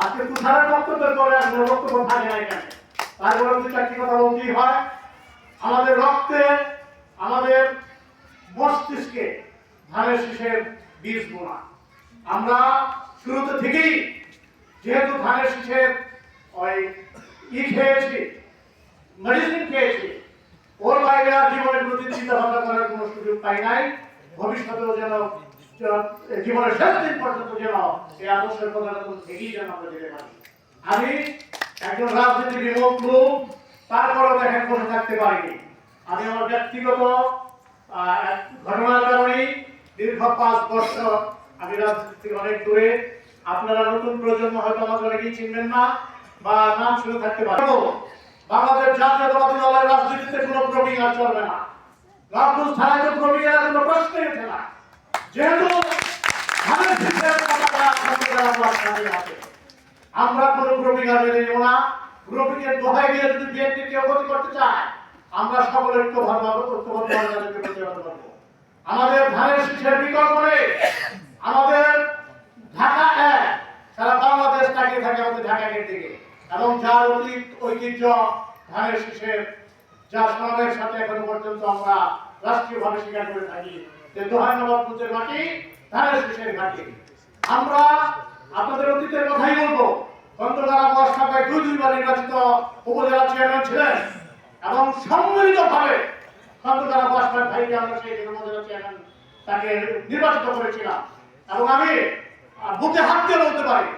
আজকে তুষারের বক্তব্যের পরে আর কোনো বক্তব্য থাকে না এখানে। তারপরে যদি চারটি কথা বলতেই হয়, আমাদের রক্তে, আমাদের মস্তিষ্কে ধানের শীষের বীজ বোনা। আমরা শুরুতে থেকেই যেহেতু ধানের শীষের ওই খেয়েছি, মেডিসিন খেয়েছি, ওর বাইরে আর জীবনের প্রতি চিন্তা ভাবনা করার কোনো সুযোগ পাই নাই। ভবিষ্যতেও যেন জীবনের শেষ দিন পর্যন্ত যেন এই আদর্শের কথাটা থেকেই যেন আমরা যেতে পারি। আমি একজন রাজনীতি বিমুখ লোক, তারপরেও দেখেন বসে থাকতে পারিনি। আমি আমার ব্যক্তিগত ঘটনার কারণে দীর্ঘ 5 বছর আমি রাজনীতি থেকে অনেক দূরে। আপনারা নতুন প্রজন্ম হয়তো আমাকে অনেকেই চিনবেন না বা নাম শুনে থাকতে পারেন। বাংলাদেশ জাতীয়তাবাদী দলের রাজনীতিতে কোনো প্রবীণ আর চলবে না। রাজপুত থানায় তো প্রবীণের কোনো প্রশ্নই ওঠে না, যেহেতু আমরা কোনো প্রবীণ আর মেনে নেব না। প্রবীণের দোহাই দিয়ে যদি বিএনপি কেউ ক্ষতি করতে চায়, আমরা সকলের প্রতিবাদ করব। আমাদের ধানের শীষের বিকল্প নেই। আমাদের ঢাকা এক, সারা বাংলাদেশ তাকিয়ে থাকে আমাদের ঢাকাকে দিকে, এবং যার ঐতিহ্য ধানের শীষের, যা সমাবের সাথে এখনো পর্যন্ত আমরা রাষ্ট্রীয়ভাবে স্বীকার করে থাকি যে দোহাইনবাবগঞ্জের মাটি ধানের শীষের মাটি। আমরা আপনাদের অতীতের কথাই বলবো। খন্দকার আব্বাস সাহেব 2 বার নির্বাচিত উপজেলা চেয়ারম্যান ছিলেন এবং সম্মিলিতভাবে খন্দকার আব্বাস ভাইকে আমরা সেই উপজেলা চেয়ারম্যান তাকে নির্বাচিত করেছিলাম। এবং আমি বুকে হাত দিয়ে বলতে পারি